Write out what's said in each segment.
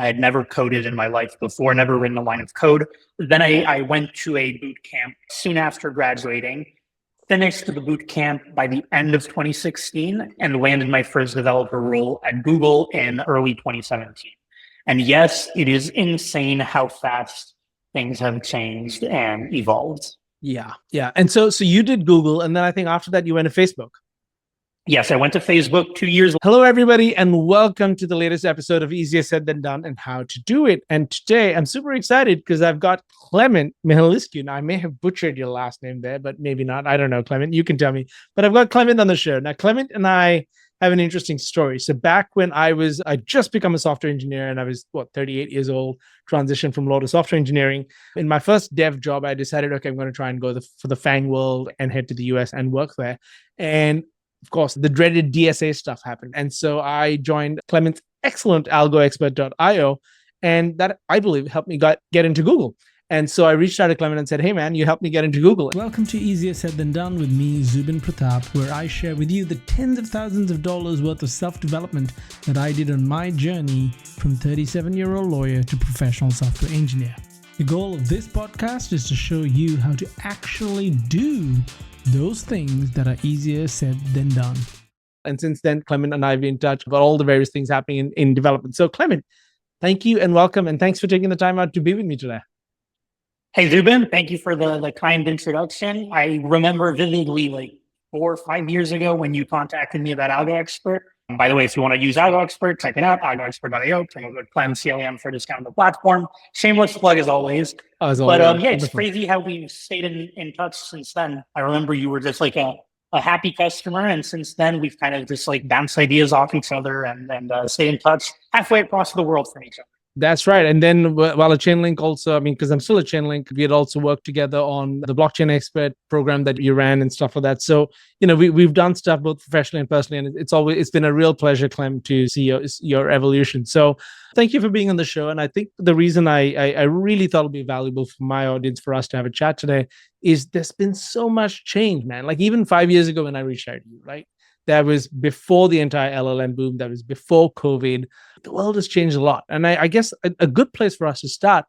I had never coded in my life before, never written a line of code. Then I went to a boot camp soon after graduating, finished the boot camp by the end of 2016, and landed my first developer role at Google in early 2017. And yes, it is insane how fast things have changed and evolved. Yeah, yeah. And so you did Google, and then I think after that you went to Facebook. Yes, I went to Facebook 2 years. Hello, everybody, and welcome to the latest episode of Easier Said Than Done and How to Do It. And today I'm super excited because I've got Clement Mihailescu. Now, I may have butchered your last name there, but maybe not. I don't know, Clement. You can tell me. But I've got Clement on the show. Now, Clement and I have an interesting story. So back when I just become a software engineer and I was, 38 years old, transitioned from law to software engineering. In my first dev job, I decided, okay, I'm going to try and go for the FANG world and head to the US and work there. And of course, the dreaded DSA stuff happened. And so I joined Clement's excellent algoexpert.io. And that, I believe, helped me get into Google. And so I reached out to Clement and said, hey, man, you helped me get into Google. Welcome to Easier Said Than Done with me, Zubin Pratap, where I share with you the tens of thousands of dollars worth of self-development that I did on my journey from 37-year-old lawyer to professional software engineer. The goal of this podcast is to show you how to actually do those things that are easier said than done. And since then, Clement and I have been in touch about all the various things happening in development. So Clement, thank you and welcome. And thanks for taking the time out to be with me today. Hey, Zubin, thank you for the kind introduction. I remember vividly like 4 or 5 years ago when you contacted me about Algo Expert. By the way, if you want to use Algo Expert, check it out, algoexpert.io, promo code Clem, CLM for discount on the platform. Shameless plug as always. It's crazy how we've stayed in touch since then. I remember you were just like a happy customer. And since then, we've kind of just like bounced ideas off each other and stay in touch halfway across the world from each other. That's right. And then while a Chainlink also, because I'm still a Chainlink, we had also worked together on the blockchain expert program that you ran and stuff like that. So, we've done stuff both professionally and personally, and it's been a real pleasure, Clem, to see your evolution. So thank you for being on the show. And I think the reason I really thought it'd be valuable for my audience for us to have a chat today is there's been so much change, man. Like even 5 years ago when I reached out to you, right? That was before the entire LLM boom. That was before COVID. The world has changed a lot. And I guess a good place for us to start,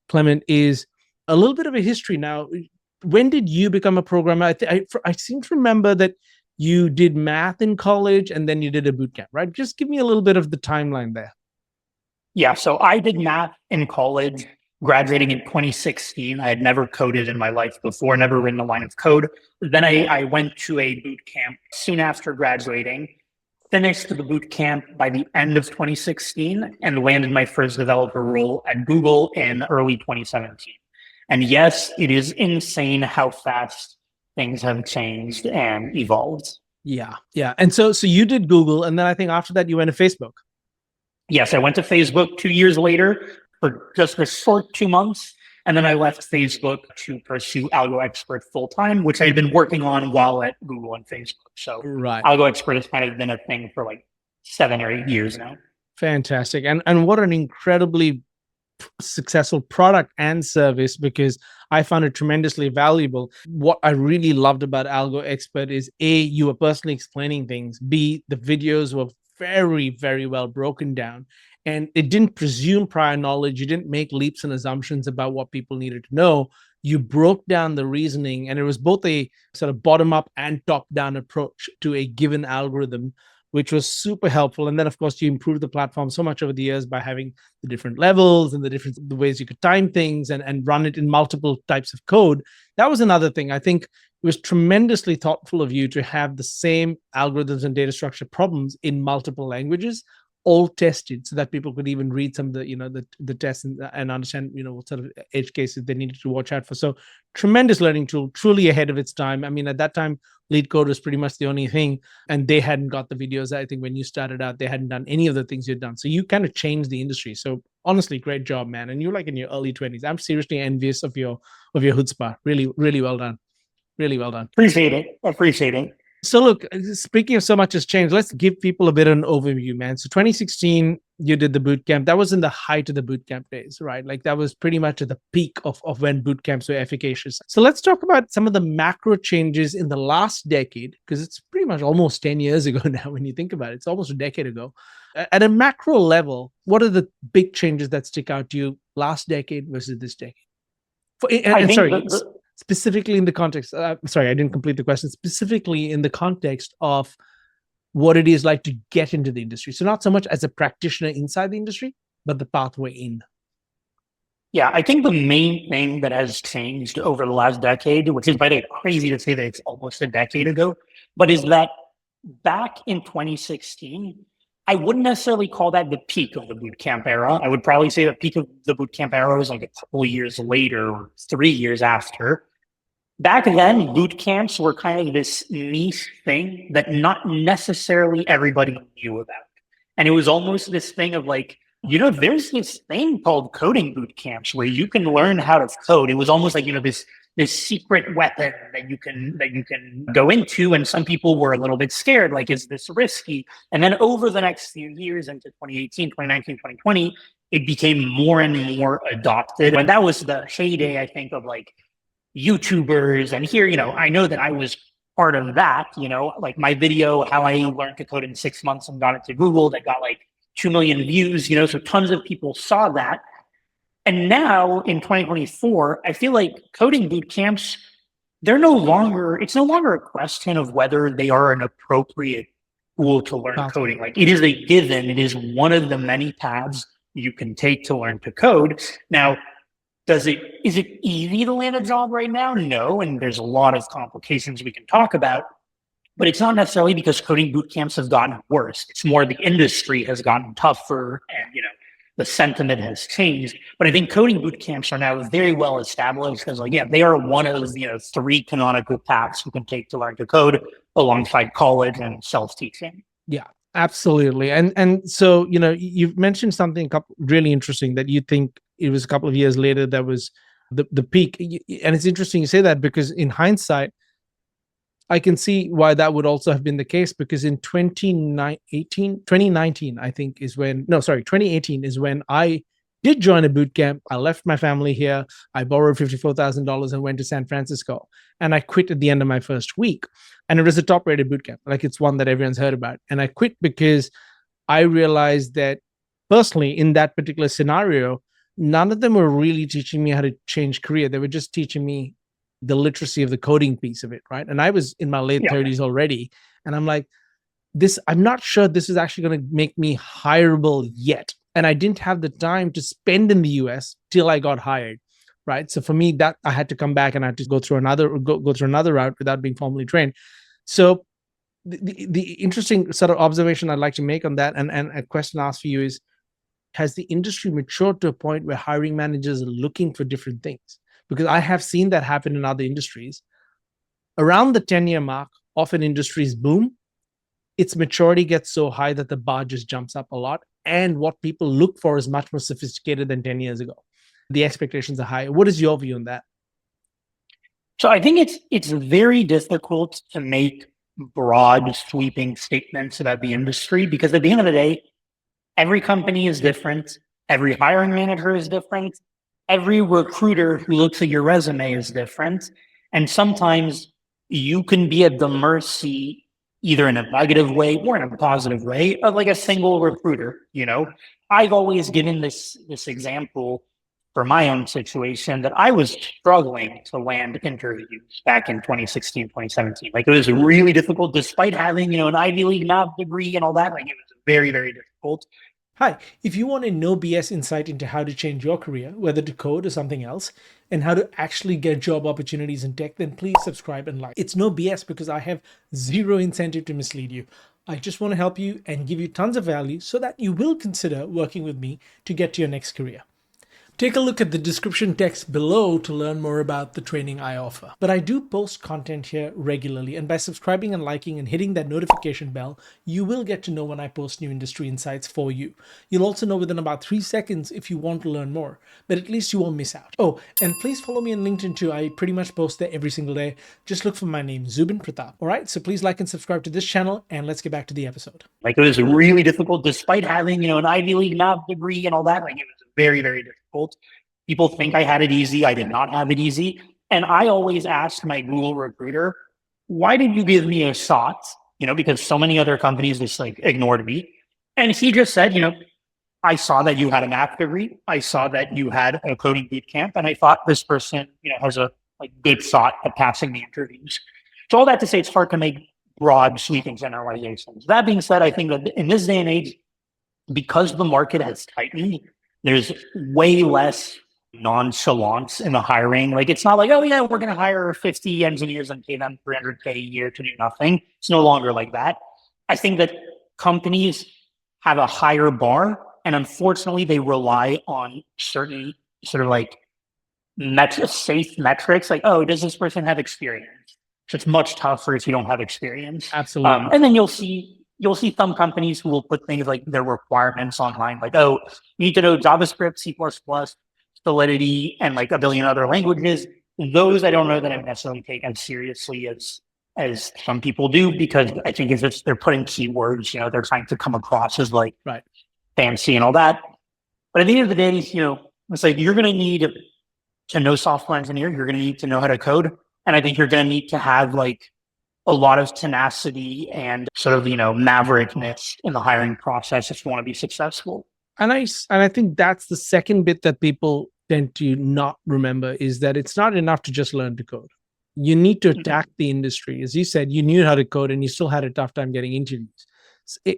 Clement, is a little bit of a history. Now, when did you become a programmer? I seem to remember that you did math in college and then you did a bootcamp, right? Just give me a little bit of the timeline there. Yeah, so I did math in college, graduating in 2016. I had never coded in my life before, never written a line of code. Then I went to a boot camp soon after graduating, finished the boot camp by the end of 2016, and landed my first developer role at Google in early 2017. And yes, it is insane how fast things have changed and evolved. Yeah. And so you did Google, and then I think after that you went to Facebook. Yes, I went to Facebook 2 years later for just a short 2 months. And then I left Facebook to pursue Algo Expert full-time, which I had been working on while at Google and Facebook. So right. Algo Expert has kind of been a thing for like 7 or 8 years now. Fantastic. And what an incredibly successful product and service, because I found it tremendously valuable. What I really loved about Algo Expert is A, you were personally explaining things. B, the videos were very, very well broken down. And it didn't presume prior knowledge. You didn't make leaps and assumptions about what people needed to know. You broke down the reasoning, and it was both a sort of bottom-up and top-down approach to a given algorithm, which was super helpful. And then, of course, you improved the platform so much over the years by having the different levels and the ways you could time things and run it in multiple types of code. That was another thing. I think it was tremendously thoughtful of you to have the same algorithms and data structure problems in multiple languages, all tested, so that people could even read some of the tests and understand what sort of edge cases they needed to watch out for. So tremendous learning tool, truly ahead of its time. I mean, at that time, Lead Code was pretty much the only thing, and they hadn't got the videos. I think when you started out, they hadn't done any of the things you'd done. So you kind of changed the industry. So honestly, great job, man. And you're like in your early 20s. I'm seriously envious of your chutzpah. Really, really well done. Really well done. Appreciate it. So look, speaking of so much has changed, let's give people a bit of an overview, man. So 2016, you did the bootcamp. That was in the height of the bootcamp days, right? Like that was pretty much at the peak of when bootcamps were efficacious. So let's talk about some of the macro changes in the last decade, because it's pretty much almost 10 years ago now when you think about it. It's almost a decade ago. At a macro level, what are the big changes that stick out to you last decade versus this decade? Specifically in the context, sorry, I didn't complete the question, specifically in the context of what it is like to get into the industry. So not so much as a practitioner inside the industry, but the pathway in. Yeah, I think the main thing that has changed over the last decade, which is by the way crazy to say that it's almost a decade ago, but is that back in 2016, I wouldn't necessarily call that the peak of the bootcamp era. I would probably say the peak of the bootcamp era was like a couple of years later, or 3 years after. Back then, boot camps were kind of this niche thing that not necessarily everybody knew about. And it was almost this thing of like, there's this thing called coding boot camps where you can learn how to code. It was almost like, this secret weapon that you can go into. And some people were a little bit scared, like, is this risky? And then over the next few years into 2018, 2019, 2020, it became more and more adopted. And that was the heyday, I think, of like YouTubers. And here, I know that I was part of that, like my video, how I learned to code in 6 months and got it to Google, that got like 2 million views, so tons of people saw that. And now in 2024, I feel like coding boot camps, it's no longer a question of whether they are an appropriate tool to learn coding. Like, it is a given. It is one of the many paths you can take to learn to code. Now, is it easy to land a job right now? No. And there's a lot of complications we can talk about, but it's not necessarily because coding boot camps have gotten worse. It's more the industry has gotten tougher and, the sentiment has changed. But I think coding boot camps are now very well established because, they are one of 3 canonical paths you can take to learn to code alongside college and self-teaching. Yeah, absolutely. And so, you've mentioned something really interesting that you think it was a couple of years later that was the peak. And it's interesting you say that because in hindsight, I can see why that would also have been the case, because in 2019, I think 2018 is when I did join a boot camp. I left my family here. I borrowed $54,000 and went to San Francisco, and I quit at the end of my first week. And it was a top rated boot camp. Like, it's one that everyone's heard about. And I quit because I realized that personally in that particular scenario, none of them were really teaching me how to change career. They were just teaching me the literacy of the coding piece of it, right? And I was in my late 30s already. And I'm like, I'm not sure this is actually going to make me hireable yet. And I didn't have the time to spend in the US till I got hired, right? So for me, that I had to come back and I had to go through another route without being formally trained. So the interesting sort of observation I'd like to make on that, and a question asked for you is, has the industry matured to a point where hiring managers are looking for different things? Because I have seen that happen in other industries. Around the 10-year mark, often industries boom, its maturity gets so high that the bar just jumps up a lot. And what people look for is much more sophisticated than 10 years ago. The expectations are high. What is your view on that? So I think it's very difficult to make broad, sweeping statements about the industry, because at the end of the day, every company is different. Every hiring manager is different. Every recruiter who looks at your resume is different. And sometimes you can be at the mercy, either in a negative way or in a positive way, of like a single recruiter. I've always given this example for my own situation, that I was struggling to land interviews back in 2016, 2017. Like, it was really difficult despite having, an Ivy League math degree and all that. Like, it was very, very difficult. Hi, if you want a no BS insight into how to change your career, whether to code or something else, and how to actually get job opportunities in tech, then please subscribe and like. It's no BS because I have zero incentive to mislead you. I just want to help you and give you tons of value so that you will consider working with me to get to your next career. Take a look at the description text below to learn more about the training I offer. But I do post content here regularly, and by subscribing and liking and hitting that notification bell, you will get to know when I post new industry insights for you. You'll also know within about 3 seconds if you want to learn more, but at least you won't miss out. Oh, and please follow me on LinkedIn too. I pretty much post there every single day. Just look for my name, Zubin Pratap. All right, so please like and subscribe to this channel, and let's get back to the episode. Like, it was really difficult despite having, an Ivy League math degree and all that. Like, it was very, very difficult. People think I had it easy. I did not have it easy. And I always asked my Google recruiter, why did you give me a shot? Because so many other companies just like ignored me. And he just said, I saw that you had a math degree. I saw that you had a coding boot camp, and I thought this person, has a good shot at passing the interviews. So all that to say, it's hard to make broad, sweeping generalizations. That being said, I think that in this day and age, because the market has tightened, there's way less nonchalance in the hiring. Like, it's not like, oh yeah, we're going to hire 50 engineers and pay them 300K a year to do nothing. It's no longer like that. I think that companies have a higher bar, and unfortunately, they rely on certain sort of safe metrics, like, oh, does this person have experience? So it's much tougher if you don't have experience. Absolutely. And then you'll see some companies who will put things like their requirements online, like, oh, you need to know JavaScript, C++, Solidity, and like a billion other languages. Those I don't know that I necessarily take as seriously as some people do, because I think it's just they're putting keywords, they're trying to come across as like Right. fancy and all that. But at the end of the day, it's like you're going to need to know software engineer. You're going to need to know how to code. And I think you're going to need to have like a lot of tenacity and sort of, maverickness in the hiring process if you want to be successful. And I think that's the second bit that people tend to not remember, is that it's not enough to just learn to code. You need to attack the industry. As you said, you knew how to code and you still had a tough time getting interviews.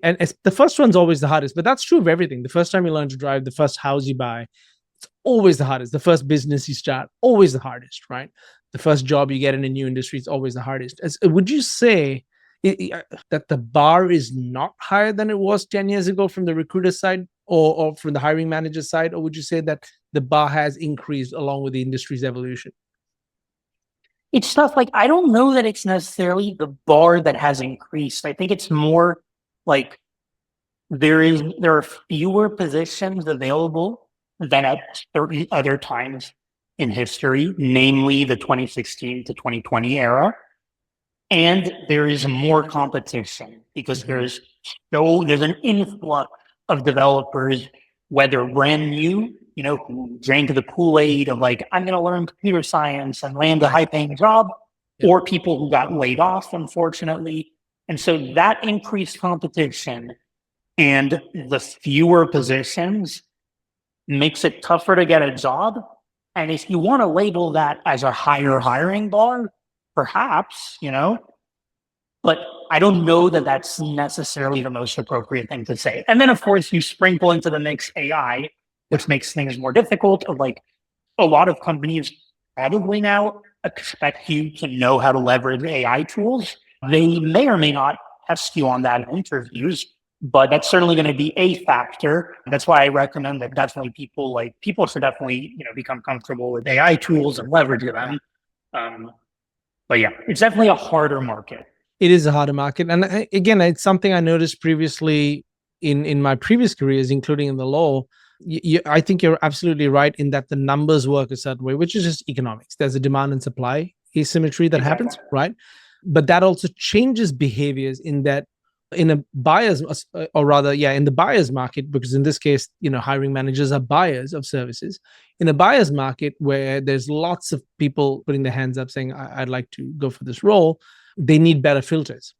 And the first one's always the hardest, but that's true of everything. The first time you learn to drive, the first house you buy, it's always the hardest. The first business you start, always the hardest, right? The first job you get in a new industry is always the hardest. Would you say that the bar is not higher than it was 10 years ago from the recruiter side or from the hiring manager side? Or would you say that the bar has increased along with the industry's evolution? It's stuff like, I don't know that it's necessarily the bar that has increased. I think it's more like there are fewer positions available than at certain other times in history, namely the 2016 to 2020 era. And there is more competition because there's an influx of developers, whether brand new, who drank the Kool-Aid of like, I'm going to learn computer science and land a high-paying job, or people who got laid off, unfortunately. And so that increased competition and the fewer positions makes it tougher to get a job. And if you want to label that as a higher hiring bar, perhaps, but I don't know that that's necessarily the most appropriate thing to say. And then, of course, you sprinkle into the mix AI, which makes things more difficult. Like, a lot of companies probably now expect you to know how to leverage AI tools. They may or may not test you on that in interviews, but that's certainly going to be a factor. That's why I recommend that definitely people should definitely, become comfortable with AI tools and leverage them. But yeah, it's definitely a harder market. It is a harder market. And again, it's something I noticed previously in my previous careers, including in the law. I think you're absolutely right in that the numbers work a certain way, which is just economics. There's a demand and supply asymmetry that happens, right? But that also changes behaviors in that in a buyer's, or rather, in the buyer's market, because in this case, hiring managers are buyers of services. In a buyer's market where there's lots of people putting their hands up saying, I'd like to go for this role, they need better filters.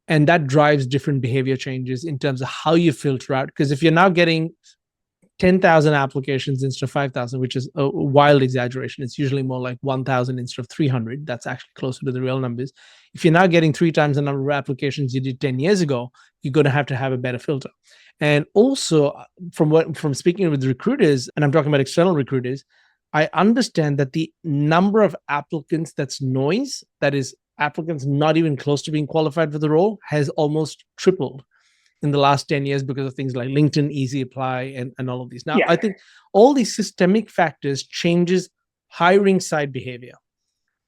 And that drives different behavior changes in terms of how you filter out. Because if you're now getting 10,000 applications instead of 5,000, which is a wild exaggeration. It's usually more like 1,000 instead of 300. That's actually closer to the real numbers. If you're now getting 3 times the number of applications you did 10 years ago, you're going to have a better filter. And also, from speaking with recruiters, and I'm talking about external recruiters, I understand that the number of applicants that's noise, that is applicants not even close to being qualified for the role, has almost tripled in the last 10 years because of things like LinkedIn, Easy Apply, and all of these. Now, I think all these systemic factors changes hiring side behavior,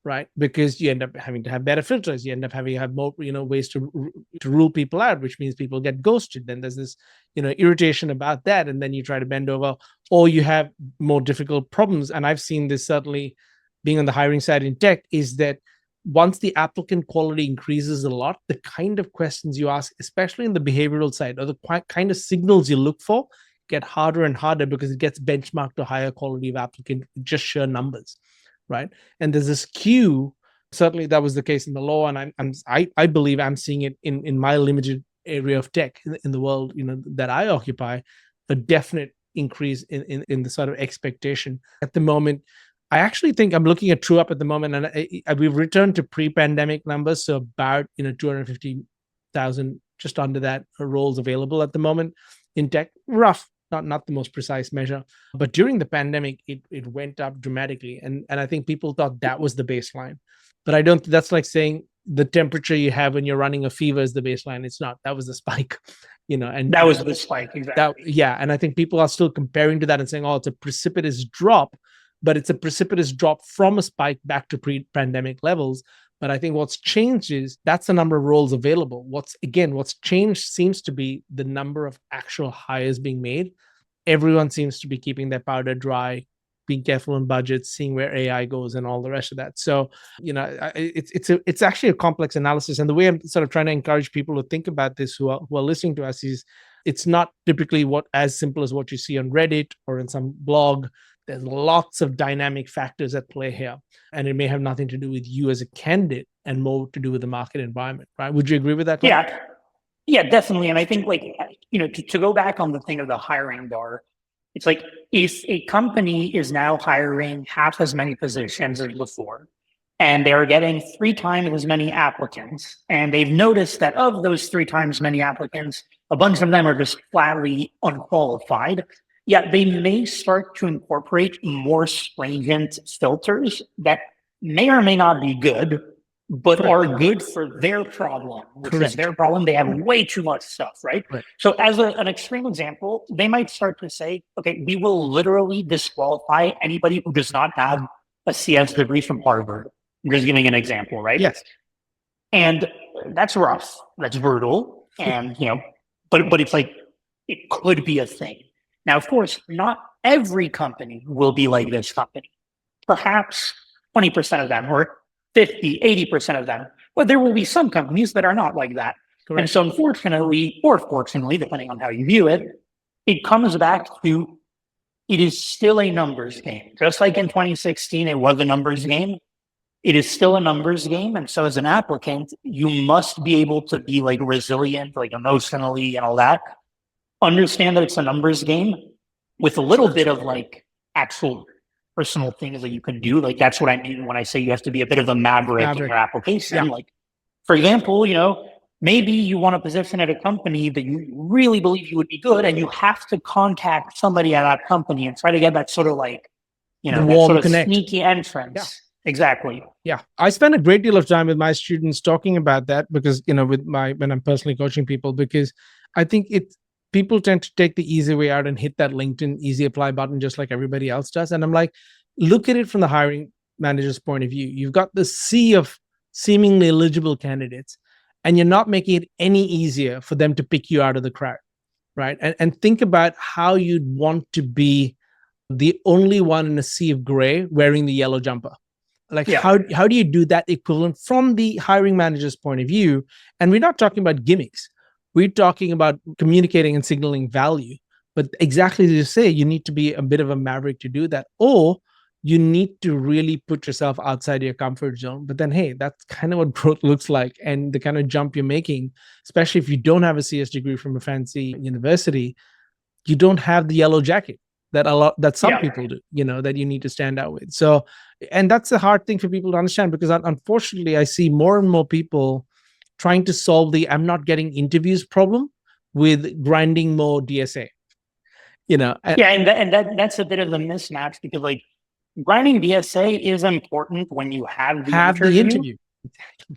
right? Because you end up having to have better filters. You end up having to have more, ways to rule people out, which means people get ghosted. Then there's this, irritation about that. And then you try to bend over, or you have more difficult problems. And I've seen this certainly being on the hiring side in tech, is that once the applicant quality increases a lot, the kind of questions you ask, especially in the behavioral side, or the kind of signals you look for, get harder and harder because it gets benchmarked to higher quality of applicant, just sheer numbers, right? And there's this queue. Certainly that was the case in the law, and I believe I'm seeing it in my limited area of tech in the world, that I occupy, a definite increase in the sort of expectation at the moment. I actually think I'm looking at TrueUp at the moment, and we've returned to pre-pandemic numbers, so about 250,000, just under that, roles available at the moment in tech. Rough, not the most precise measure, but during the pandemic, it went up dramatically, and I think people thought that was the baseline. But I don't. That's like saying the temperature you have when you're running a fever is the baseline. It's not. That was the spike, and That was the spike, exactly. and I think people are still comparing to that and saying, oh, it's a precipitous drop, but it's a precipitous drop from a spike back to pre-pandemic levels. But I think what's changed is that's the number of roles available. What's changed seems to be the number of actual hires being made. Everyone seems to be keeping their powder dry, being careful on budgets, seeing where AI goes and all the rest of that. So, it's actually a complex analysis. And the way I'm sort of trying to encourage people to think about this who are listening to us is it's not typically as simple as what you see on Reddit or in some blog. There's lots of dynamic factors at play here, and it may have nothing to do with you as a candidate and more to do with the market environment, right? Would you agree with that, Clement? Yeah, definitely. And I think to go back on the thing of the hiring bar, it's like if a company is now hiring half as many positions as before, and they're getting 3 times as many applicants, and they've noticed that of those 3 times many applicants, a bunch of them are just flatly unqualified. Yeah, they may start to incorporate more stringent filters that may or may not be good, but are good for their problem, which is their problem. They have way too much stuff, right? So as an extreme example, they might start to say, okay, we will literally disqualify anybody who does not have a CS degree from Harvard. I'm just giving an example, right? Yes. And that's rough. That's brutal. And, but it's like, it could be a thing. Now, of course, not every company will be like this company. Perhaps 20% of them, or 50, 80% of them. But there will be some companies that are not like that. Correct. And so unfortunately, or fortunately, depending on how you view it, it comes back to it is still a numbers game. Just like in 2016, it was a numbers game. It is still a numbers game. And so as an applicant, you must be able to be resilient, emotionally and all that. Understand that it's a numbers game with a little bit of actual personal things that you can do. That's what I mean when I say you have to be a bit of a maverick in your application. Yeah. For example, maybe you want a position at a company that you really believe you would be good, and you have to contact somebody at that company and try to get that sort of that sort of sneaky entrance. Yeah. Exactly. Yeah. I spend a great deal of time with my students talking about that because, when I'm personally coaching people, because I think people tend to take the easy way out and hit that LinkedIn easy apply button just like everybody else does. And I'm like, look at it from the hiring manager's point of view. You've got the sea of seemingly eligible candidates, and you're not making it any easier for them to pick you out of the crowd, right? And think about how you'd want to be the only one in a sea of gray wearing the yellow jumper. How do you do that equivalent from the hiring manager's point of view? And we're not talking about gimmicks. We're talking about communicating and signaling value. But exactly as you say, you need to be a bit of a maverick to do that. Or you need to really put yourself outside your comfort zone. But then, hey, that's kind of what growth looks like. And the kind of jump you're making, especially if you don't have a CS degree from a fancy university, you don't have the yellow jacket that some people do, that you need to stand out with. So, and that's a hard thing for people to understand, because unfortunately, I see more and more people trying to solve the I'm not getting interviews problem with grinding more DSA. And that's a bit of a mismatch, because grinding DSA is important when you have the interview.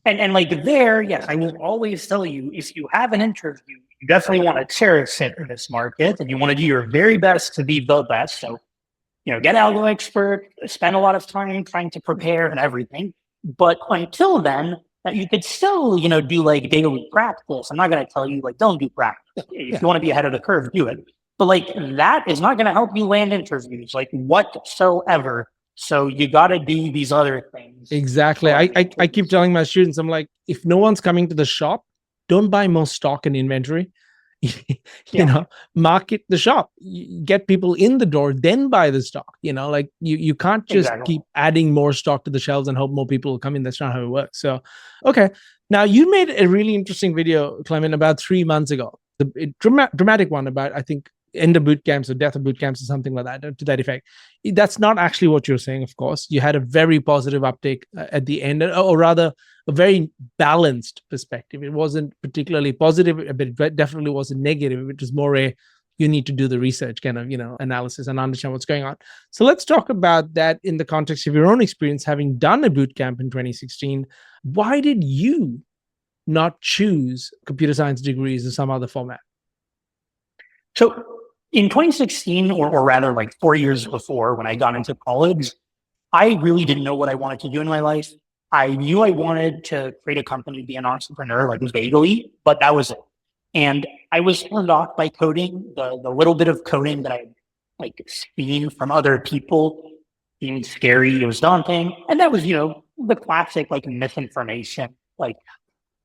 And there, yes, I will always tell you, if you have an interview, you definitely want to cherish it in this market, and you want to do your very best to be the best. So, get Algo Expert, spend a lot of time trying to prepare and everything. But until then, you could still, do daily practice. I'm not going to tell you don't do practice. If you want to be ahead of the curve, do it. But that is not going to help you land interviews whatsoever. So you got to do these other things. Exactly. I keep telling my students, I'm like, if no one's coming to the shop, don't buy more stock and inventory. market the shop, get people in the door, then buy the stock. Like you can't just keep adding more stock to the shelves and hope more people will come in. That's not how it works. So, okay. Now you made a really interesting video, Clement, about 3 months ago, dramatic one about, I think, end of boot camps or death of boot camps or something like that, to that effect. That's not actually what you're saying, of course. You had a very positive uptake at the end, or rather a very balanced perspective. It wasn't particularly positive, but it definitely wasn't negative. It was more you need to do the research kind of, analysis and understand what's going on. So let's talk about that in the context of your own experience, having done a boot camp in 2016. Why did you not choose computer science degrees or some other format? So in 2016, or rather like 4 years before, when I got into college, I really didn't know what I wanted to do in my life. I knew I wanted to create a company, be an entrepreneur, like vaguely, but that was it. And I was turned off by coding. The little bit of coding that I seen from other people seemed scary. It was daunting. And that was, the classic misinformation.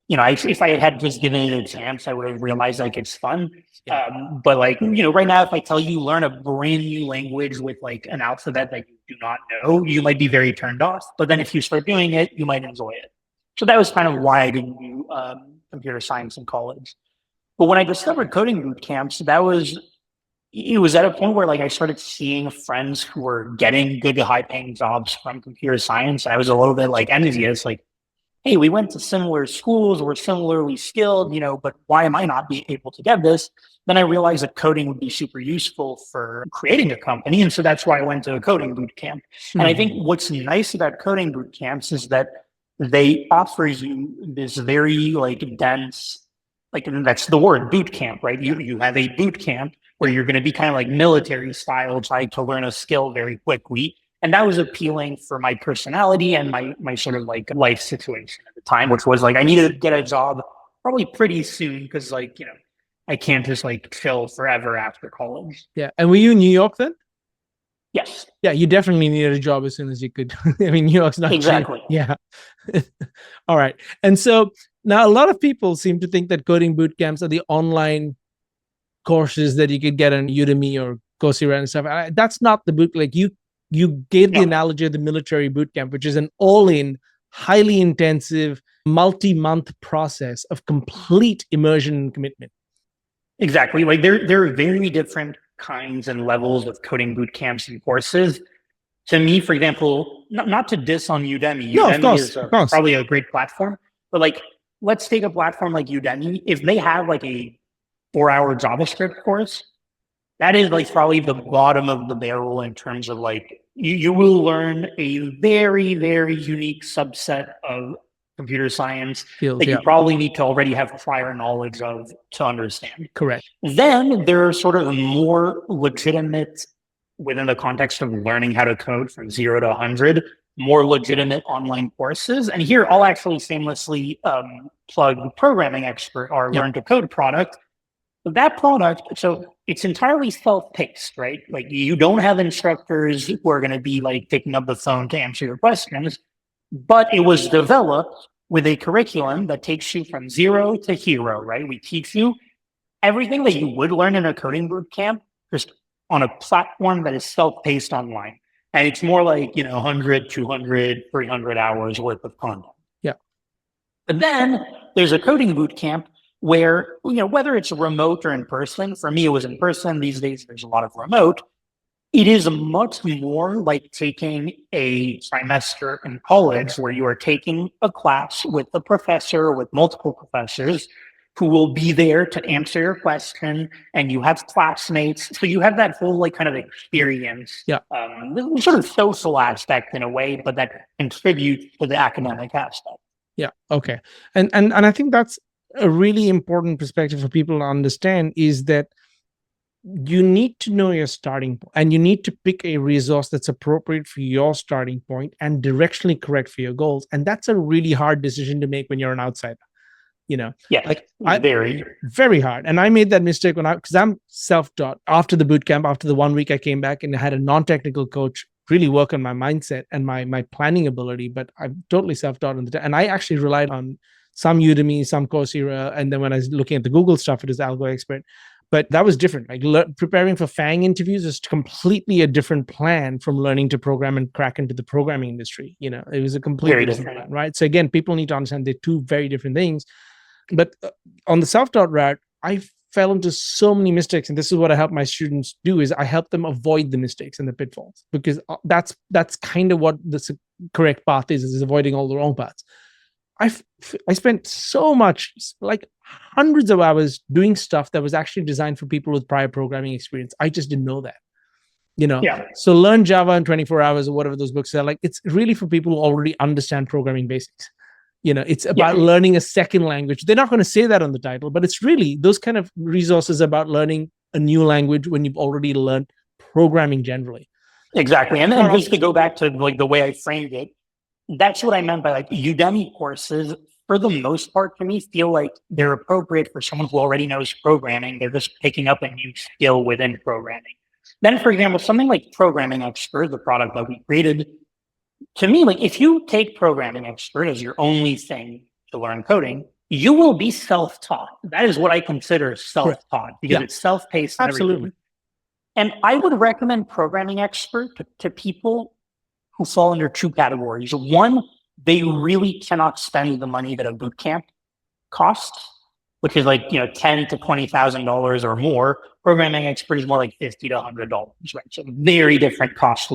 If I had just given it a chance, I would have realized it's fun. But right now, if I tell you learn a brand new language with an alphabet that you do not know, you might be very turned off. But then if you start doing it, you might enjoy it. So that was kind of why I didn't do computer science in college. But when I discovered coding boot camps, it was at a point where I started seeing friends who were getting good, high paying jobs from computer science. I was a little bit envious, hey, we went to similar schools, we're similarly skilled, but why am I not be able to get this? Then I realized that coding would be super useful for creating a company. And so that's why I went to a coding boot camp. And I think what's nice about coding boot camps is that they offer you this very dense, and that's the word, boot camp, right? You have a boot camp where you're going to be kind of military style, trying to learn a skill very quickly. And that was appealing for my personality and my sort of life situation at the time, which was I needed to get a job probably pretty soon because I can't just chill forever after college. Yeah. And were you in New York then? Yes. Yeah, you definitely needed a job as soon as you could. I mean, New York's not exactly. cheap. Yeah. All right. And so now a lot of people seem to think that coding boot camps are the online courses that you could get on Udemy or Coursera and stuff. That's not the boot. You gave the analogy of the military boot camp, which is an all-in, highly intensive, multi-month process of complete immersion and commitment. Exactly. There are very different kinds and levels of coding boot camps and courses. To me, for example, not to diss on Udemy. No, Udemy of course. Probably a great platform. But let's take a platform like Udemy. If they have a 4-hour JavaScript course, that is probably the bottom of the barrel in terms of you will learn a very, very unique subset of computer science that you probably need to already have prior knowledge of to understand. Correct. Then there are sort of more legitimate, within the context of learning how to code from 0 to 100, more legitimate online courses. And here I'll actually shamelessly plug Programming Expert, our Learn to Code product. That product, so it's entirely self-paced, right? You don't have instructors who are going to be picking up the phone to answer your questions, but it was developed with a curriculum that takes you from 0 to hero, right? We teach you everything that you would learn in a coding boot camp, just on a platform that is self-paced online. And it's more 100, 200, 300 hours worth of content. Yeah. But then there's a coding boot camp where, whether it's remote or in person, for me, it was in person. These days, there's a lot of remote. It is much more like taking a trimester in college where you are taking a class with a professor, with multiple professors who will be there to answer your question, and you have classmates. So you have that whole kind of experience, sort of social aspect in a way, but that contributes to the academic aspect. Yeah. Okay. And I think that's a really important perspective for people to understand, is that you need to know your starting point, and you need to pick a resource that's appropriate for your starting point and directionally correct for your goals. And that's a really hard decision to make when you're an outsider. Very, very hard. And I made that mistake because I'm self-taught. After the boot camp, after the 1 week, I came back and I had a non-technical coach really work on my mindset and my planning ability, but I'm totally self-taught and I actually relied on some Udemy, some Coursera. And then when I was looking at the Google stuff, it was Algo Expert. But that was different. Like preparing for FANG interviews is completely a different plan from learning to program and crack into the programming industry. It was a completely different plan, right? So again, people need to understand they're two very different things. But on the self-taught route, I fell into so many mistakes. And this is what I help my students do, is I help them avoid the mistakes and the pitfalls, because that's kind of what the correct path is avoiding all the wrong paths. I spent so much, like hundreds of hours doing stuff that was actually designed for people with prior programming experience. I just didn't know that, Yeah. So Learn Java in 24 hours or whatever those books are, like, it's really for people who already understand programming basics. It's about learning a second language. They're not going to say that on the title, but it's really those kind of resources about learning a new language when you've already learned programming generally. Exactly. And then just to go back to like the way I framed it, that's what I meant by like Udemy courses, for the most part, to me, feel like they're appropriate for someone who already knows programming. They're just picking up a new skill within programming. Then, for example, something like Programming Expert, the product that we created, to me, like if you take Programming Expert as your only thing to learn coding, you will be self-taught. That is what I consider self-taught, because it's self-paced. Absolutely. And I would recommend Programming Expert to people who fall under two categories. One, they really cannot spend the money that a bootcamp costs, which is like, $10,000 to $20,000 or more. Programming Expert is more like $50 to $100, right? So very different cost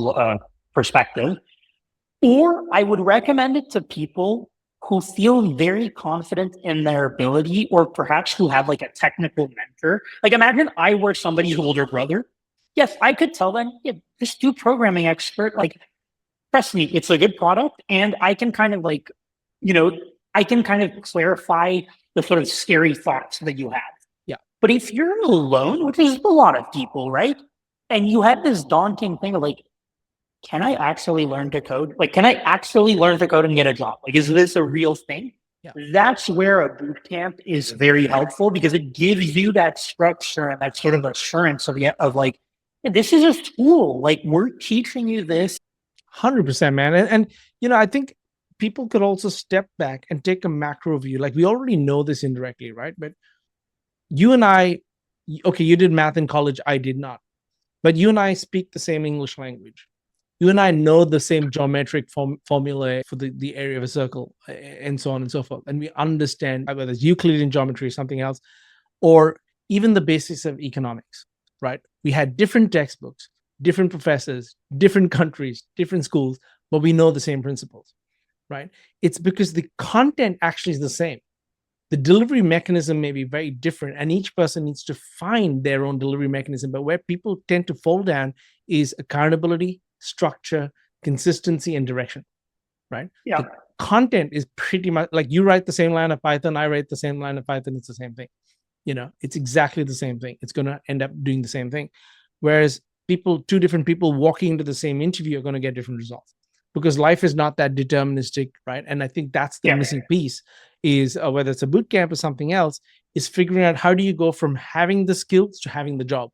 perspective. Or I would recommend it to people who feel very confident in their ability, or perhaps who have like a technical mentor. Like imagine I were somebody's older brother. Yes, I could tell them, just do Programming Expert. Like, trust me, it's a good product. And I can kind of like, I can kind of clarify the sort of scary thoughts that you have. Yeah. But if you're alone, which is a lot of people, right? And you have this daunting thing of like, can I actually learn to code? Like, can I actually learn to code and get a job? Like, is this a real thing? Yeah. That's where a bootcamp is very helpful, because it gives you that structure and that sort of assurance of like, this is a tool. Like, we're teaching you this. 100%, man. And I think people could also step back and take a macro view. Like, we already know this indirectly, right? But you and I, okay, you did math in college, I did not. But you and I speak the same English language. You and I know the same geometric formula for the area of a circle, and so on and so forth. And we understand whether it's Euclidean geometry or something else, or even the basics of economics, right? We had different textbooks, different professors, different countries, different schools, but we know the same principles, right? It's because the content actually is the same. The delivery mechanism may be very different, and each person needs to find their own delivery mechanism. But where people tend to fall down is accountability, structure, consistency, and direction, right? Yeah. The content is pretty much like you write the same line of Python, I write the same line of Python, it's the same thing. It's exactly the same thing. It's going to end up doing the same thing. Whereas two different people walking into the same interview are going to get different results, because life is not that deterministic, right? And I think that's the missing piece, is whether it's a bootcamp or something else, is figuring out how do you go from having the skills to having the job.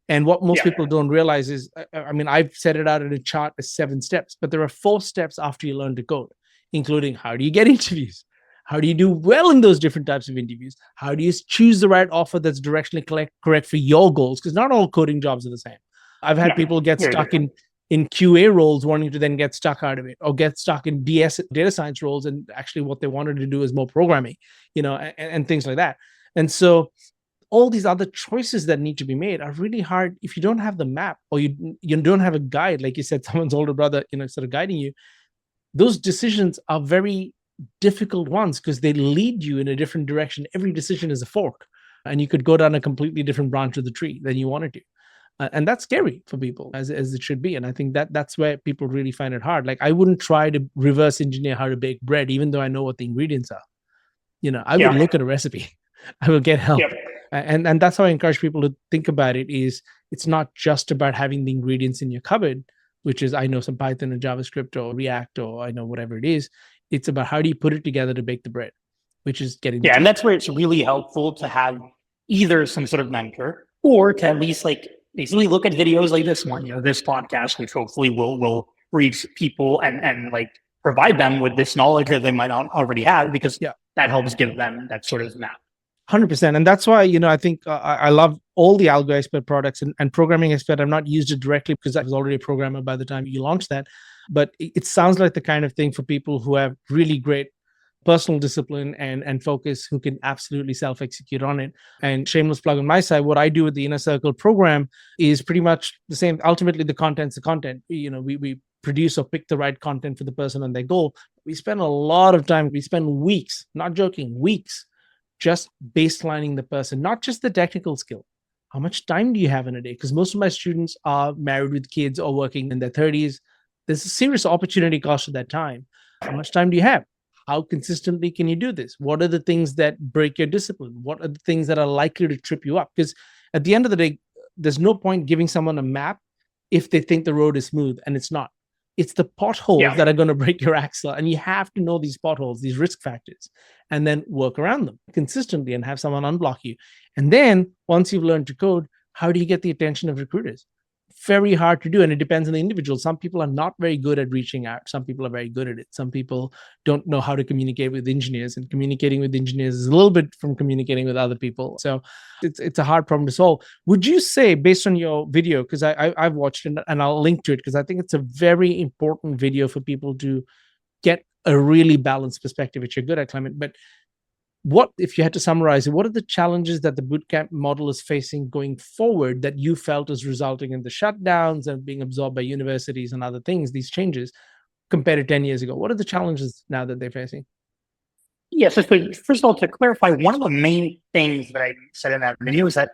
And what most people don't realize is, I mean, I've set it out in a chart as 7 steps, but there are 4 steps after you learn to code, including how do you get interviews? How do you do well in those different types of interviews? How do you choose the right offer that's directionally correct for your goals? Because not all coding jobs are the same. I've had people get stuck in QA roles wanting to then get stuck out of it, or get stuck in data science roles, and actually what they wanted to do is more programming, and things like that. And so all these other choices that need to be made are really hard if you don't have the map, or you don't have a guide. Like you said, someone's older brother, sort of guiding you. Those decisions are very difficult ones, because they lead you in a different direction. Every decision is a fork, and you could go down a completely different branch of the tree than you wanted to. And that's scary for people, as it should be. And I think that's where people really find it hard. Like, I wouldn't try to reverse engineer how to bake bread, even though I know what the ingredients are. I would look at a recipe. I will get help. And that's how I encourage people to think about it. Is it's not just about having the ingredients in your cupboard, which is I know some Python and JavaScript or React, or I know whatever it is. It's about how do you put it together to bake the bread, which is getting and that's where it's really helpful to have either some sort of mentor, or to at least like basically look at videos like this one, this podcast, which hopefully will reach people and like provide them with this knowledge that they might not already have. Because that helps give them that sort of map. 100%. And that's why, I think I love all the Algo Expert products and Programming Expert. I've not used it directly because I was already a programmer by the time you launched that. But it sounds like the kind of thing for people who have really great personal discipline and focus, who can absolutely self-execute on it. And shameless plug on my side, what I do with the Inner Circle program is pretty much the same. Ultimately, the content's the content. We produce or pick the right content for the person and their goal. We spend a lot of time, we spend weeks, not joking, weeks, just baselining the person, not just the technical skill. How much time do you have in a day? Because most of my students are married with kids or working in their 30s. There's a serious opportunity cost to that time. How much time do you have? How consistently can you do this? What are the things that break your discipline? What are the things that are likely to trip you up? Because at the end of the day, there's no point giving someone a map if they think the road is smooth and it's not. It's the potholes that are going to break your axle. And you have to know these potholes, these risk factors, and then work around them consistently and have someone unblock you. And then once you've learned to code, how do you get the attention of recruiters? Very hard to do. And it depends on the individual. Some people are not very good at reaching out. Some people are very good at it. Some people don't know how to communicate with engineers, and communicating with engineers is a little bit from communicating with other people. So it's a hard problem to solve. Would you say, based on your video, because I've watched it and I'll link to it, because I think it's a very important video for people to get a really balanced perspective, which you're good at, Clement. But what, if you had to summarize it, what are the challenges that the bootcamp model is facing going forward that you felt is resulting in the shutdowns and being absorbed by universities and other things, these changes, compared to 10 years ago? What are the challenges now that they're facing? Yes. So first of all, to clarify, one of the main things that I said in that video is that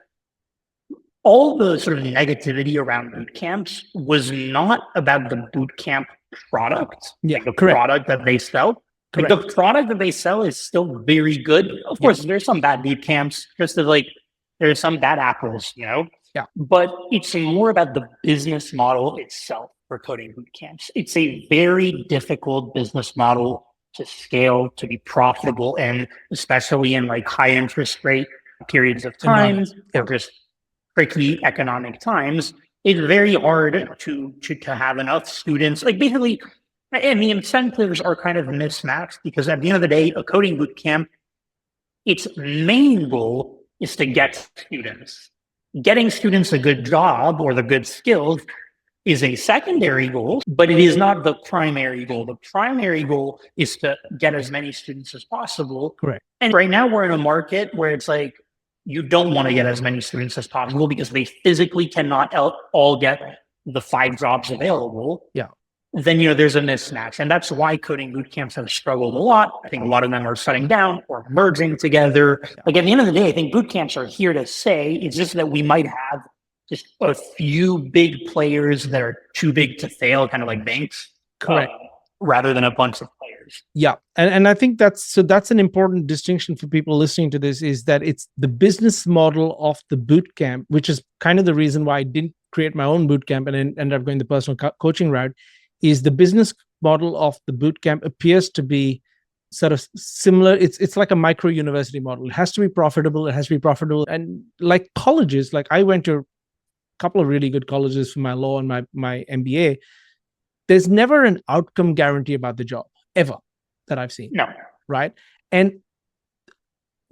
all the sort of negativity around boot camps was not about the bootcamp product, Yeah, the correct. product that they sell. Like the product that they sell is still very good. Of course, there's some bad boot camps, just as like there's some bad apples, Yeah. But it's more about the business model itself for coding boot camps. It's a very difficult business model to scale, to be profitable, and especially in like high interest rate periods of time or just tricky economic times, it's very hard to have enough students. Like basically, and the incentives are kind of mismatched, because at the end of the day, a coding boot camp, its main goal is to get students. Getting students a good job or the good skills is a secondary goal, but it is not the primary goal. The primary goal is to get as many students as possible. Correct. And right now we're in a market where it's like, you don't want to get as many students as possible because they physically cannot all get the 5 jobs available. Yeah. Then, there's a mismatch. And that's why coding boot camps have struggled a lot. I think a lot of them are shutting down or merging together. Like at the end of the day, I think boot camps are here to stay. It's just that we might have just a few big players that are too big to fail, kind of like banks. Correct. Rather than a bunch of players. Yeah. And I think that's an important distinction for people listening to this, is that it's the business model of the boot camp, which is kind of the reason why I didn't create my own boot camp and ended up going the personal coaching route. Is the business model of the bootcamp appears to be sort of similar. It's like a micro university model. It has to be profitable. And like colleges, like I went to a couple of really good colleges for my law and my MBA. There's never an outcome guarantee about the job, ever, that I've seen. No. Right? And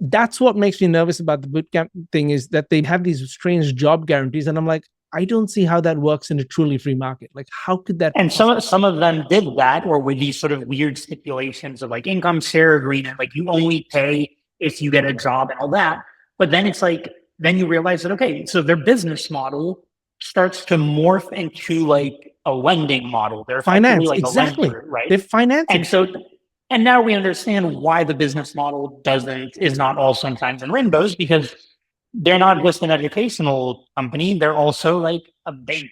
that's what makes me nervous about the bootcamp thing, is that they have these strange job guarantees. And I'm like, I don't see how that works in a truly free market. Like, how could that? And some of them did that, or with these sort of weird stipulations of like income share agreement, like you only pay if you get a job and all that. But then it's like, then you realize that, okay, so their business model starts to morph into like a lending model. They're finance, like exactly. A lender, right? They're financing. And now we understand why the business model is not all sunshines and rainbows, because they're not just an educational company. They're also like a bank,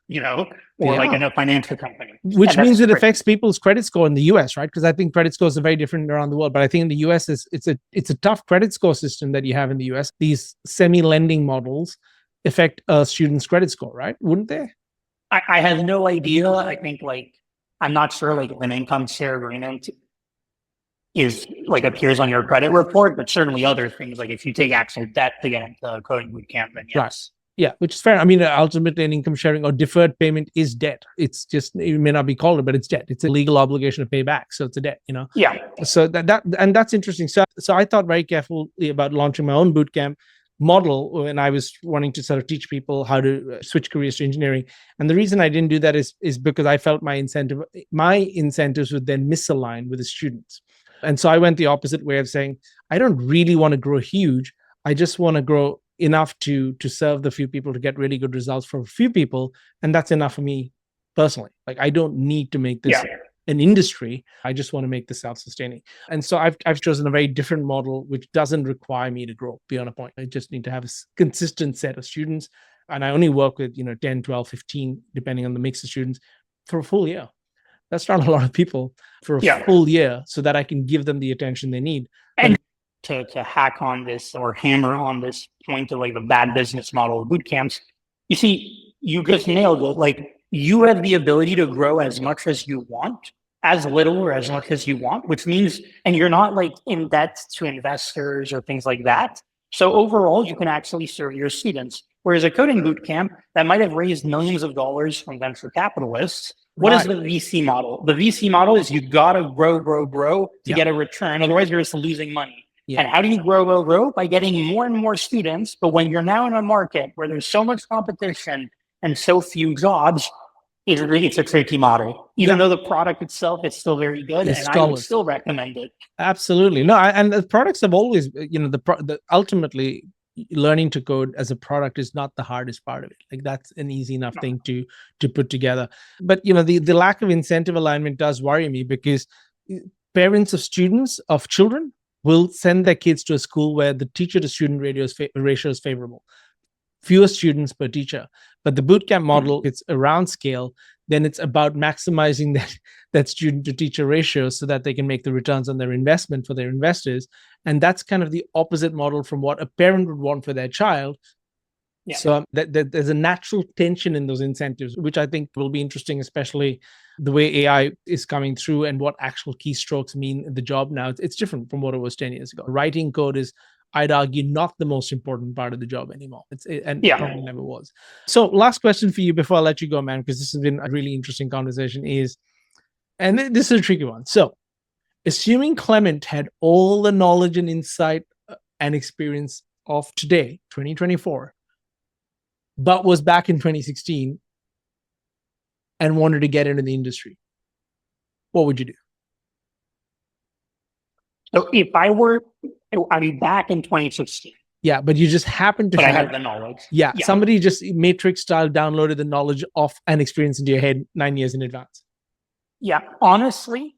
or like a financial company. Which means it affects people's credit score in the US, right? Because I think credit scores are very different around the world. But I think in the US, it's a tough credit score system that you have in the US. These semi-lending models affect a student's credit score, right? Wouldn't they? I have no idea. I think I'm not sure if an income share agreement is appears on your credit report, but certainly other things, like if you take actual debt to get into a coding boot camp, then yes. Yeah, which is fair. I mean, ultimately, an income sharing or deferred payment is debt. It's just, it may not be called it, but it's debt. It's a legal obligation to pay back. So it's a debt, Yeah. So and that's interesting. So I thought very carefully about launching my own bootcamp model when I was wanting to sort of teach people how to switch careers to engineering. And the reason I didn't do that is because I felt my incentives would then misalign with the students. And so I went the opposite way of saying, I don't really want to grow huge. I just want to grow enough to serve the few people, to get really good results for a few people, and that's enough for me personally. Like, I don't need to make this an industry. I just want to make this self-sustaining. And so I've chosen a very different model, which doesn't require me to grow beyond a point. I just need to have a consistent set of students, and I only work with 10, 12, 15, depending on the mix of students, for a full year. That's not a lot of people for a full year, so that I can give them the attention they need. And to hack on this or hammer on this point of like the bad business model of boot camps, you see, you just nailed it. Like, you have the ability to grow as much as you want, as little or as much as you want, which means, and you're not like in debt to investors or things like that. So overall, you can actually serve your students. Whereas a coding boot camp that might have raised millions of dollars from venture capitalists, what is the VC model? The VC model is you gotta grow to get a return. Otherwise, you're just losing money. Yeah. And how do you grow? By getting more and more students. But when you're now in a market where there's so much competition and so few jobs, it's a tricky model. Even though the product itself is still very good, and I would still recommend it. Absolutely. No, and the products have always, ultimately, learning to code as a product is not the hardest part of it. Like, that's an easy enough thing to put together. But the lack of incentive alignment does worry me, because parents of children will send their kids to a school where the teacher to student ratio is favorable. Fewer students per teacher. But the bootcamp model, it's around scale. Then it's about maximizing that student to teacher ratio so that they can make the returns on their investment for their investors. And that's kind of the opposite model from what a parent would want for their child. Yeah. So there's a natural tension in those incentives, which I think will be interesting, especially the way AI is coming through and what actual keystrokes mean in the job now. It's different from what it was 10 years ago. Writing code is, I'd argue, not the most important part of the job anymore. It probably never was. So last question for you before I let you go, man, because this has been a really interesting conversation, and this is a tricky one. So assuming Clement had all the knowledge and insight and experience of today, 2024, but was back in 2016 and wanted to get into the industry, what would you do? So if I'd be back in 2016. Yeah, but you just happened to I had the knowledge. Yeah, somebody just Matrix style downloaded the knowledge of an experience into your head 9 years in advance. Yeah, honestly,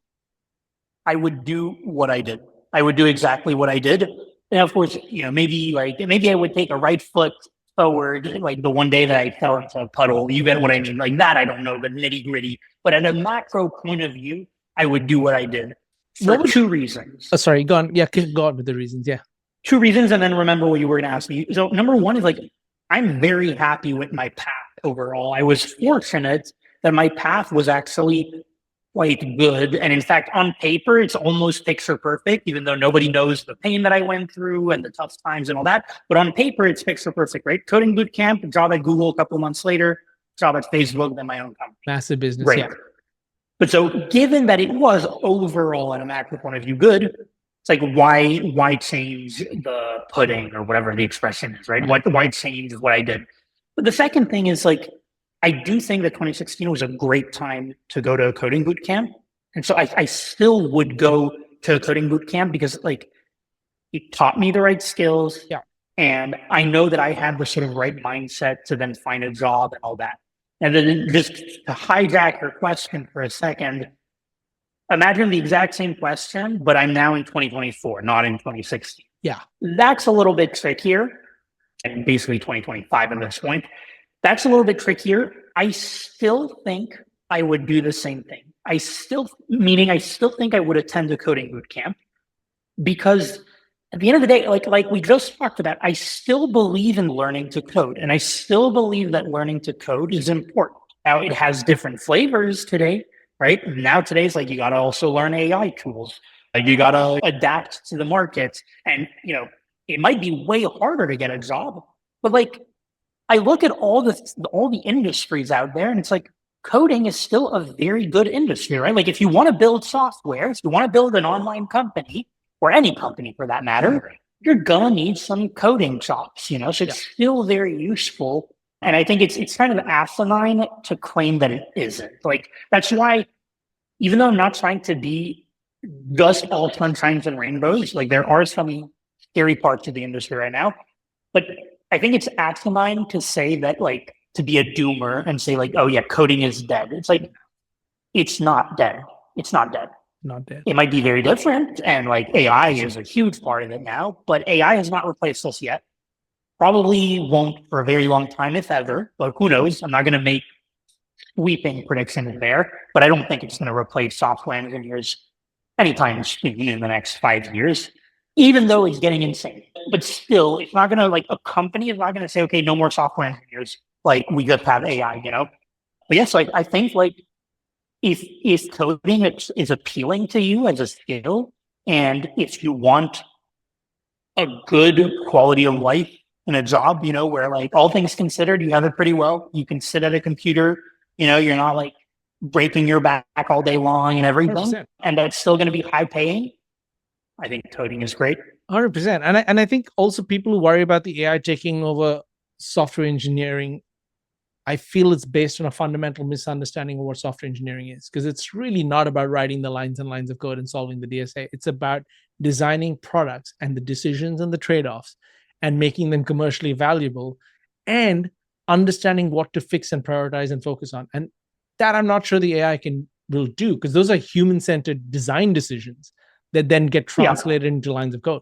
I would do what I did. I would do exactly what I did. And of course, maybe I would take a right foot forward, like the one day that I fell into a puddle. You get what I mean? Like that, I don't know, the nitty gritty. But at a macro point of view, I would do what I did for two reasons. Sorry, go on. Yeah, go on with the reasons. Yeah. Two reasons, and then remember what you were going to ask me. So number one is like, I'm very happy with my path overall. I was fortunate that my path was actually quite good. And in fact, on paper, it's almost picture perfect, even though nobody knows the pain that I went through and the tough times and all that. But on paper, it's picture perfect, right? Coding bootcamp, job at Google a couple months later, job at Facebook, then my own company. Massive business, right? Yeah. But so given that it was overall at a macro point of view good, it's like, why change the pudding or whatever the expression is, right? Why change what I did? But the second thing is like, I do think that 2016 was a great time to go to a coding bootcamp. And so I still would go to a coding bootcamp because like it taught me the right skills. Yeah. And I know that I had the sort of right mindset to then find a job and all that. And then just to hijack your question for a second, imagine the exact same question, but I'm now in 2024, not in 2016. Yeah. That's a little bit trickier. And basically 2025 at this point. That's a little bit trickier. I still think I would do the same thing. I still think I would attend a coding bootcamp because at the end of the day, like we just talked about, I still believe in learning to code, and I still believe that learning to code is important. Now it has different flavors today, right? Now today's like you got to also learn AI tools. You got to adapt to the market, and it might be way harder to get a job, but like I look at all the industries out there, and it's like coding is still a very good industry, right? Like if you want to build software, if you want to build an online company or any company for that matter, you're gonna need some coding chops, you know. So it's still very useful. And I think it's kind of asinine to claim that it isn't. Like that's why, even though I'm not trying to be just all sunshines and rainbows, like there are some scary parts of the industry right now. But I think it's asinine to say that, like, to be a doomer and say like, oh yeah, coding is dead. It's like, it's not dead. It's not dead. Not dead. It might be very different, and like AI is a huge part of it now, but AI has not replaced us yet. Probably won't for a very long time, if ever. But who knows? I'm not going to make sweeping predictions there, but I don't think it's going to replace software engineers anytime soon in the next 5 years, even though it's getting insane. But still, it's not going to, like, a company is not going to say, okay, no more software engineers. Like, we just have AI, you know? But yes, I think, like, if coding is appealing to you as a skill, and if you want a good quality of life in a job, you know, where like all things considered, you have it pretty well. You can sit at a computer, you know, you're not like breaking your back all day long and everything, 100%. and that's still going to be high paying. I think coding is great. 100%. And I think also people who worry about the AI taking over software engineering, I feel it's based on a fundamental misunderstanding of what software engineering is, because it's really not about writing the lines and lines of code and solving the DSA. It's about designing products and the decisions and the trade-offs and making them commercially valuable and understanding what to fix and prioritize and focus on. And that I'm not sure the AI will do, because those are human-centered design decisions that then get translated into lines of code.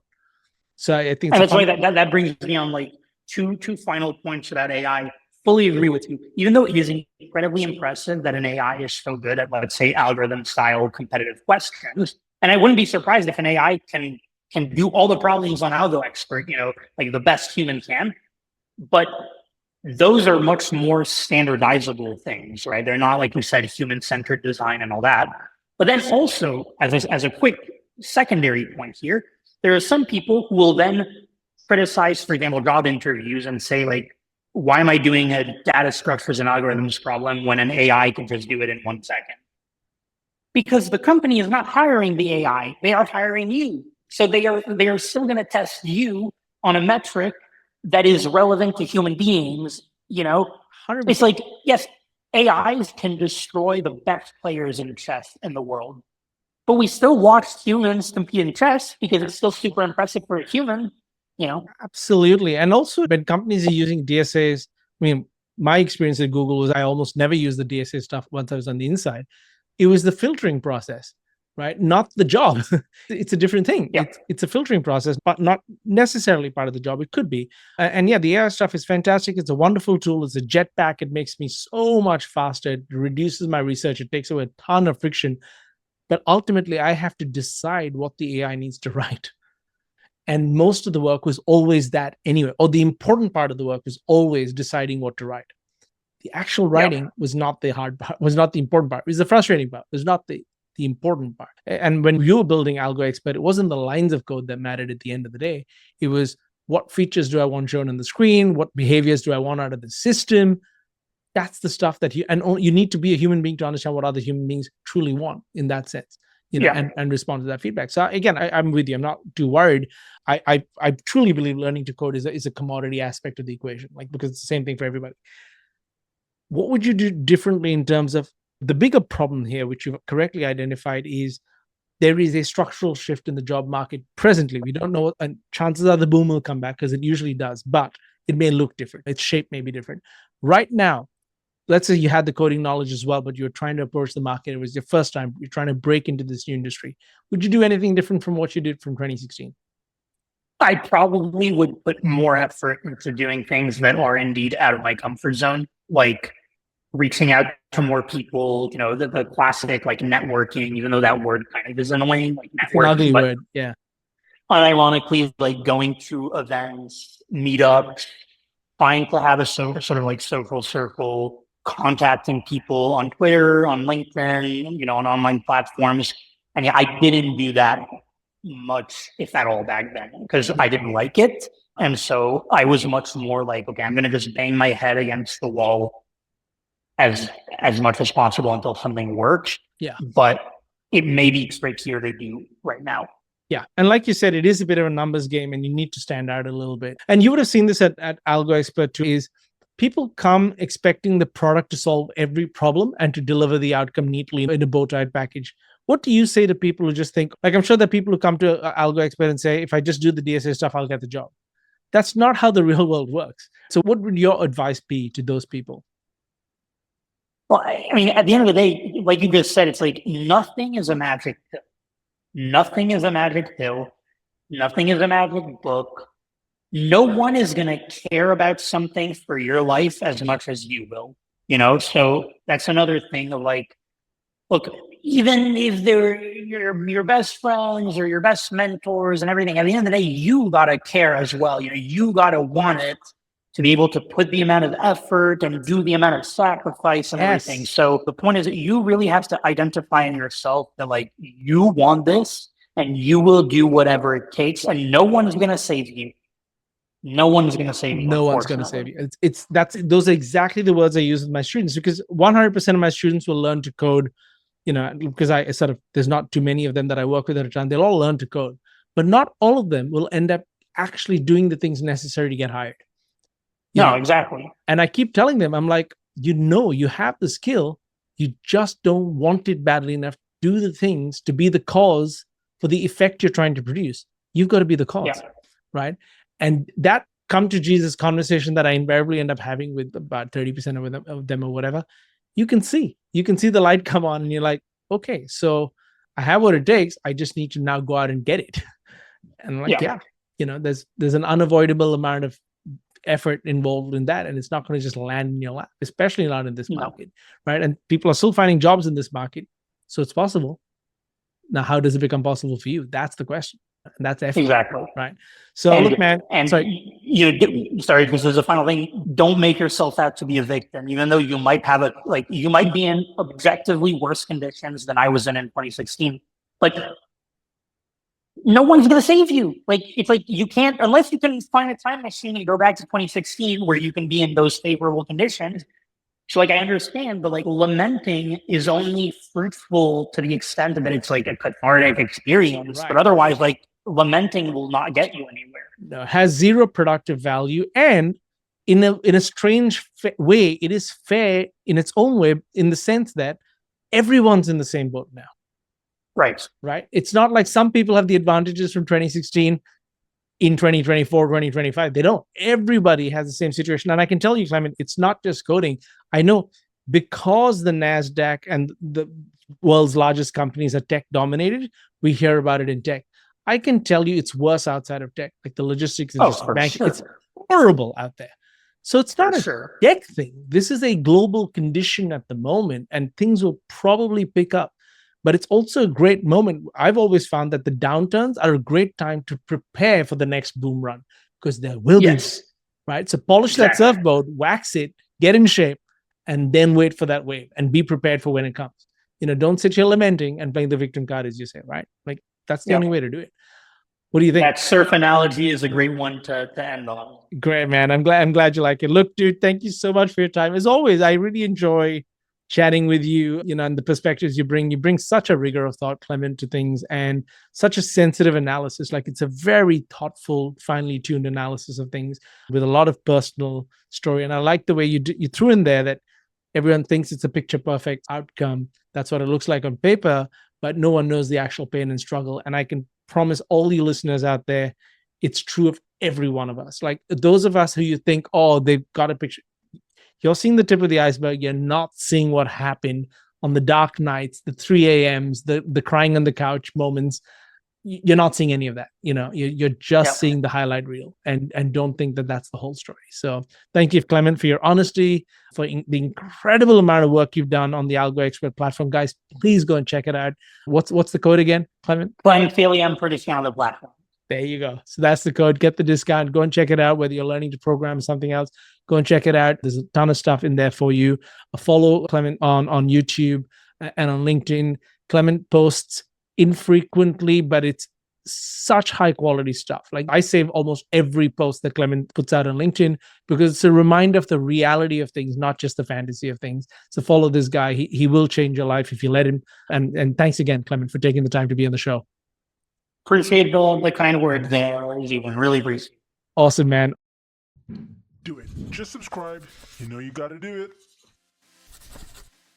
So I think, and that's why that brings me on like two final points about AI. Fully agree with you. Even though it is incredibly impressive that an AI is so good at, let's say, algorithm-style competitive questions, and I wouldn't be surprised if an AI can do all the problems on Algo Expert, you know, like the best human can. But those are much more standardizable things, right? They're not, like you said, human-centered design and all that. But then also, as a quick secondary point here, there are some people who will then criticize, for example, job interviews and say, like, why am I doing a data structures and algorithms problem when an AI can just do it in 1 second? Because the company is not hiring the AI, they are hiring you. So they are still going to test you on a metric that is relevant to human beings, you know? 100%. It's like, yes, AIs can destroy the best players in chess in the world, but we still watch humans compete in chess because it's still super impressive for a human, you know? Absolutely. And also when companies are using DSAs, I mean, my experience at Google was I almost never used the DSA stuff once I was on the inside. It was the filtering process, right? Not the job. It's a different thing. Yeah. It's a filtering process, but not necessarily part of the job. It could be. And yeah, the AI stuff is fantastic. It's a wonderful tool. It's a jetpack. It makes me so much faster. It reduces my research. It takes away a ton of friction. But ultimately, I have to decide what the AI needs to write. And most of the work was always that anyway, or the important part of the work was always deciding what to write. The actual writing was not the hard part, was not the important part. It was the frustrating part. It was not the important part. And when you were building Algo Expert, it wasn't the lines of code that mattered at the end of the day. It was, what features do I want shown on the screen? What behaviors do I want out of the system? That's the stuff that you need to be a human being to understand what other human beings truly want in that sense, you know, and respond to that feedback. So again, I'm with you. I'm not too worried. I truly believe learning to code is a commodity aspect of the equation, like, because it's the same thing for everybody. What would you do differently in terms of the bigger problem here, which you've correctly identified, is there is a structural shift in the job market presently. We don't know what, and chances are the boom will come back, because it usually does, but it may look different. Its shape may be different. Right now, let's say you had the coding knowledge as well, but you're trying to approach the market. It was your first time. You're trying to break into this new industry. Would you do anything different from what you did from 2016? I probably would put more effort into doing things that are indeed out of my comfort zone, like reaching out to more people, you know, the classic like networking, even though that word kind of is annoying, like networking. Ugly word, yeah. Unironically, like going to events, meetups, trying to have a sort of like social circle, contacting people on Twitter, on LinkedIn, you know, on online platforms. And yeah, I didn't do that much, if at all, back then because I didn't like it. And so I was much more like, okay, I'm going to just bang my head against the wall as much as possible until something works. Yeah. But it may be trickier to do right now. Yeah. And like you said, it is a bit of a numbers game and you need to stand out a little bit. And you would have seen this at Algo Expert too, is people come expecting the product to solve every problem and to deliver the outcome neatly in a bow-tied package. What do you say to people who just think, like, I'm sure that people who come to Algo Expert and say, if I just do the DSA stuff, I'll get the job. That's not how the real world works. So what would your advice be to those people? Well, I mean, at the end of the day, like you just said, it's like nothing is a magic pill. Nothing is a magic pill. Nothing is a magic book. No one is going to care about something for your life as much as you will, So that's another thing of like, look, even if they're your best friends or your best mentors and everything, at the end of the day, you got to care as well. You got to want it to be able to put the amount of effort and do the amount of sacrifice and everything. So the point is that you really have to identify in yourself that like you want this and you will do whatever it takes and no one's going to save you. No one's going to save you. No one's going to save you. Those are exactly the words I use with my students because 100% of my students will learn to code, because I sort of, there's not too many of them that I work with at a time. They'll all learn to code, but not all of them will end up actually doing the things necessary to get hired. No, exactly. And I keep telling them, I'm like, you have the skill, you just don't want it badly enough. Do the things to be the cause for the effect you're trying to produce. You've got to be the cause, right? And that come to Jesus conversation that I invariably end up having with about 30% of them or whatever, you can see the light come on and you're like, okay, so I have what it takes. I just need to now go out and get it. And like, there's an unavoidable amount of effort involved in that, and it's not going to just land in your lap, especially not in this market, right? And people are still finding jobs in this market, so it's possible. Now, how does it become possible for you? That's the question, and that's effort, exactly right. So, look, man. And sorry, because there's a final thing. Don't make yourself out to be a victim, even though you might have you might be in objectively worse conditions than I was in 2016. Like, no one's going to save you. Like, it's like you can't, unless you can find a time machine and go back to 2016 where you can be in those favorable conditions. So like, I understand, but like lamenting is only fruitful to the extent that it's like a cathartic experience, right. But otherwise like lamenting will not get you anywhere. No, it has zero productive value. And in a strange way, it is fair in its own way, in the sense that everyone's in the same boat now. Right. It's not like some people have the advantages from 2016 in 2024, 2025. They don't. Everybody has the same situation. And I can tell you, Clement, it's not just coding. I know because the NASDAQ and the world's largest companies are tech dominated, we hear about it in tech. I can tell you it's worse outside of tech, like the logistics and banking. Sure. It's horrible out there. So it's not a tech thing. This is a global condition at the moment, and things will probably pick up. But it's also a great moment. I've always found that the downturns are a great time to prepare for the next boom run, because there will be, right? So polish that surfboard, wax it, get in shape, and then wait for that wave and be prepared for when it comes. Don't sit here lamenting and playing the victim card, as you say, right? Like, that's the only way to do it. What do you think? That surf analogy is a great one to end on. Great, man. I'm glad you like it. Look, dude, thank you so much for your time. As always, I really enjoy chatting with you, and the perspectives you bring such a rigor of thought, Clement, to things, and such a sensitive analysis. Like, it's a very thoughtful, finely tuned analysis of things with a lot of personal story. And I like the way you threw in there that everyone thinks it's a picture perfect outcome. That's what it looks like on paper, but no one knows the actual pain and struggle. And I can promise all you listeners out there, it's true of every one of us. Like, those of us who you think, oh, they've got a picture, you're seeing the tip of the iceberg. You're not seeing what happened on the dark nights, the 3 a.m.s, the crying on the couch moments. You're not seeing any of that. You're just seeing the highlight reel, and don't think that that's the whole story. So thank you, Clement, for your honesty, for the incredible amount of work you've done on the Algo Expert platform. Guys, please go and check it out. What's the code again, Clement? Clement Mihailescu for discount on the platform. There you go. So that's the code. Get the discount. Go and check it out. Whether you're learning to program something else, go and check it out. There's a ton of stuff in there for you. Follow Clement on YouTube and on LinkedIn. Clement posts infrequently, but it's such high quality stuff. Like I save almost every post that Clement puts out on LinkedIn because it's a reminder of the reality of things, not just the fantasy of things. So follow this guy. He will change your life if you let him. And thanks again, Clement, for taking the time to be on the show. Appreciate the kind words there, Zubin. Really appreciate it. Awesome, man. Do it. Just subscribe. You know you got to do it.